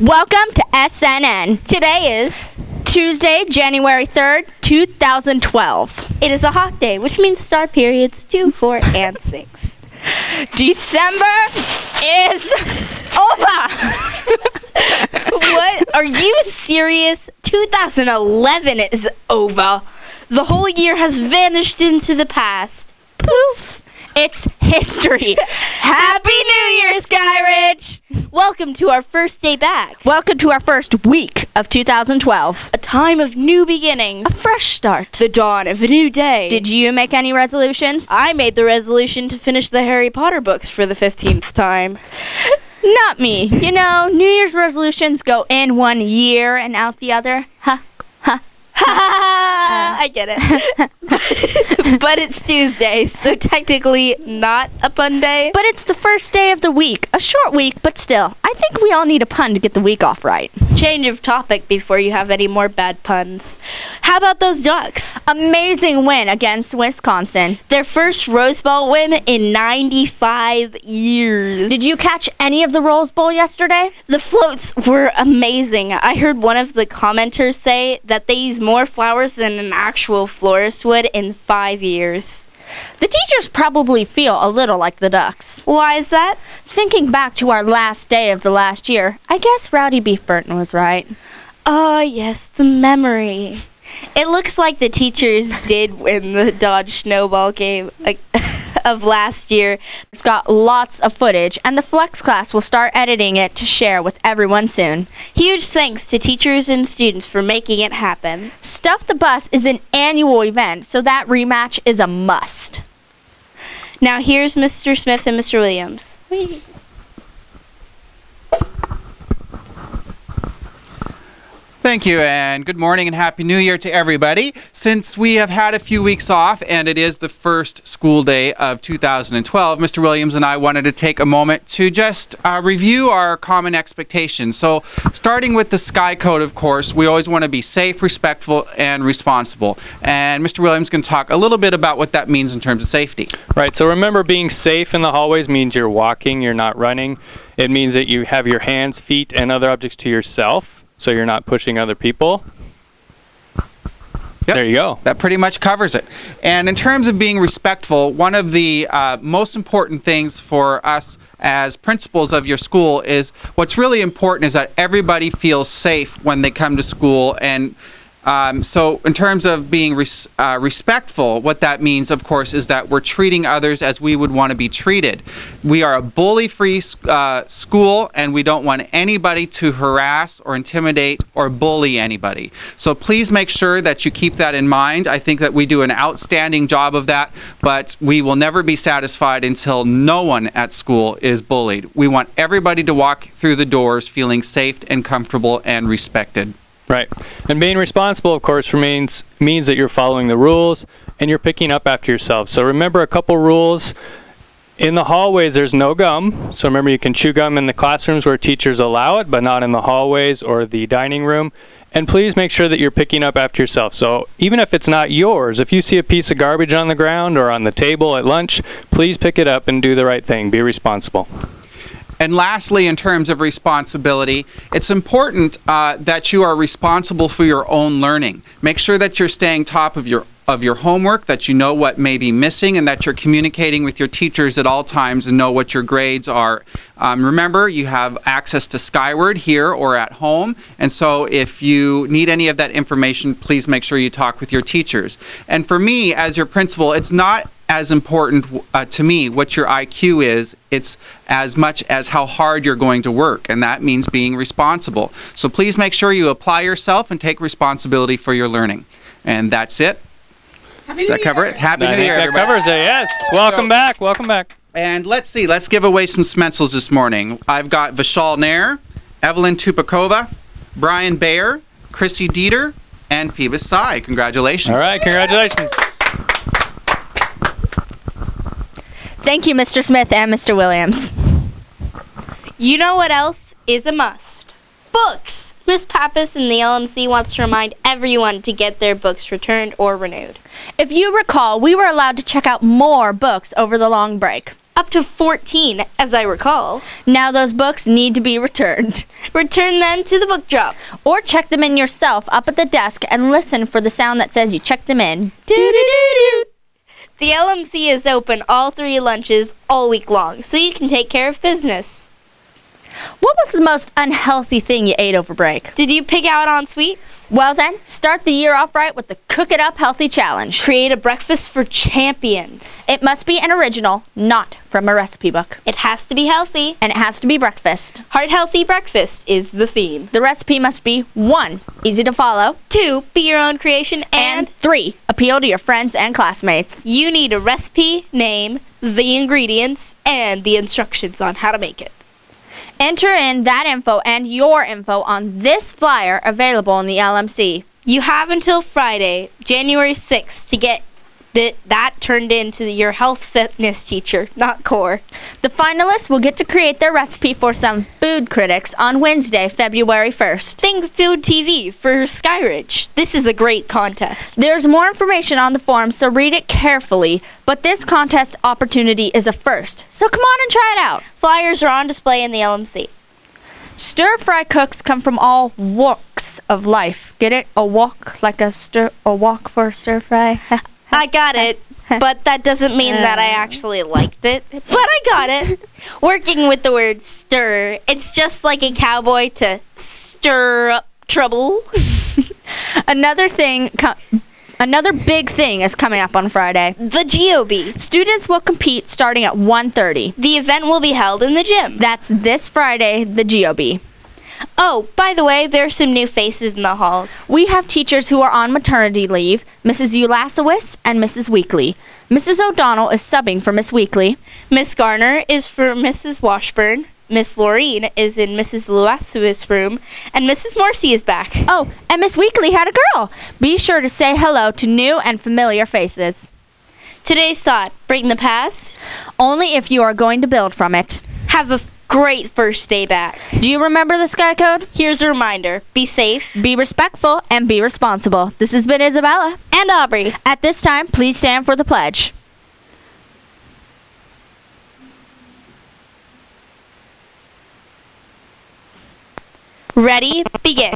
Welcome to SNN. Today is Tuesday, January 3rd, 2012. It is a hot day, which means star periods 2, 4, and 6. December is over. What? Are you serious? 2011 is over. The whole year has vanished into the past. Poof. It's history. Happy New Year, Skyridge. Welcome to our first day back. Welcome to our first week of 2012. A time of new beginnings. A fresh start. The dawn of a new day. Did you make any resolutions? I made the resolution to finish the Harry Potter books for the 15th time. Not me. You know, New Year's resolutions go in one year and out the other. Ha, ha. I get it. But it's Tuesday, so technically not a pun day. But it's the first day of the week. A short week, but still. I think we all need a pun to get the week off right. Change of topic before you have any more bad puns. How about those Ducks? Amazing win against Wisconsin. Their first Rose Bowl win in 95 years. Did you catch any of the Rose Bowl yesterday? The floats were amazing. I heard one of the commenters say that they use more flowers than an actual florist would in 5 years. The teachers probably feel a little like the Ducks. Why is that? Thinking back to our last day of the last year, I guess Rowdy Beef Burton was right. Oh, yes, the memory. It looks like the teachers did win the Dodge Snowball game of last year. It's got lots of footage, and the Flex class will start editing it to share with everyone soon. Huge thanks to teachers and students for making it happen. Stuff the Bus is an annual event, so that rematch is a must. Now here's Mr. Smith and Mr. Williams. Thank you, and good morning and Happy New Year to everybody. Since we have had a few weeks off and it is the first school day of 2012, Mr. Williams and I wanted to take a moment to just review our common expectations. So starting with the Sky Code, of course, we always want to be safe, respectful, and responsible. And Mr. Williams can talk a little bit about what that means in terms of safety. Right, so remember, being safe in the hallways means you're walking, you're not running. It means that you have your hands, feet, and other objects to yourself, so you're not pushing other people. Yep. There you go. That pretty much covers it. And in terms of being respectful, one of the most important things for us as principals of your school is what's really important is that everybody feels safe when they come to school. And so in terms of being respectful, what that means, of course, is that we're treating others as we would want to be treated. We are a bully-free school, and we don't want anybody to harass or intimidate or bully anybody. So please make sure that you keep that in mind. I think that we do an outstanding job of that, but we will never be satisfied until no one at school is bullied. We want everybody to walk through the doors feeling safe and comfortable and respected. Right. And being responsible, of course, means that you're following the rules and you're picking up after yourself. So remember a couple rules. In the hallways, there's no gum. So remember, you can chew gum in the classrooms where teachers allow it, but not in the hallways or the dining room. And please make sure that you're picking up after yourself. So even if it's not yours, if you see a piece of garbage on the ground or on the table at lunch, please pick it up and do the right thing. Be responsible. And lastly, in terms of responsibility, it's important that you are responsible for your own learning. Make sure that you're staying top of your homework, that you know what may be missing, and that you're communicating with your teachers at all times and know what your grades are. Remember, you have access to Skyward here or at home, and so if you need any of that information, please make sure you talk with your teachers. And for me, as your principal, it's not as important to me what your IQ is. It's as much as how hard you're going to work, and that means being responsible. So please make sure you apply yourself and take responsibility for your learning. And that's it. Does that cover it? Happy New Year, everybody. That covers it, yes. Welcome back, welcome back. And let's see, let's give away some Smensels this morning. I've got Vishal Nair, Evelyn Tupakova, Brian Bayer, Chrissy Dieter, and Phoebus Sai. Congratulations. All right, congratulations. Thank you, Mr. Smith and Mr. Williams. You know what else is a must? Books! Miss Pappas and the LMC wants to remind everyone to get their books returned or renewed. If you recall, we were allowed to check out more books over the long break. Up to 14, as I recall. Now those books need to be returned. Return them to the book drop. Or check them in yourself up at the desk and listen for the sound that says you checked them in. Doo-doo-doo-doo. The LMC is open all 3 lunches all week long, so you can take care of business. What was the most unhealthy thing you ate over break? Did you pig out on sweets? Well then, start the year off right with the Cook It Up Healthy Challenge. Create a breakfast for champions. It must be an original, not from a recipe book. It has to be healthy. And it has to be breakfast. Heart healthy breakfast is the theme. The recipe must be 1. Easy to follow. 2. Be your own creation. And 3. Appeal to your friends and classmates. You need a recipe, name, the ingredients, and the instructions on how to make it. Enter in that info and your info on this flyer available in the LMC. You have until Friday, January 6th, to get that turned into your health fitness teacher, not core. The finalists will get to create their recipe for some food critics on Wednesday, February 1st. Think Food TV for Skyridge. This is a great contest. There's more information on the form, so read it carefully. But this contest opportunity is a first, so come on and try it out. Flyers are on display in the LMC. Stir-fry cooks come from all walks of life. Get it? A walk like a walk for a stir-fry. I got it, but that doesn't mean that I actually liked it. But I got it. Working with the word stir, it's just like a cowboy to stir up trouble. Another big thing is coming up on Friday. The GOB. Students will compete starting at 1:30. The event will be held in the gym. That's this Friday, the GOB. Oh, by the way, there are some new faces in the halls. We have teachers who are on maternity leave, Mrs. Ulasowitz and Mrs. Weekly. Mrs. O'Donnell is subbing for Miss Weekly. Miss Garner is for Mrs. Washburn. Miss Laureen is in Mrs. Luasowitz's room. And Mrs. Morrissey is back. Oh, and Miss Weekly had a girl. Be sure to say hello to new and familiar faces. Today's thought, bring the past. Only if you are going to build from it. Have a great first day back. Do you remember the Sky Code? Here's a reminder. Be safe. Be respectful and be responsible. This has been Isabella. And Aubrey. At this time, please stand for the pledge. Ready? Begin.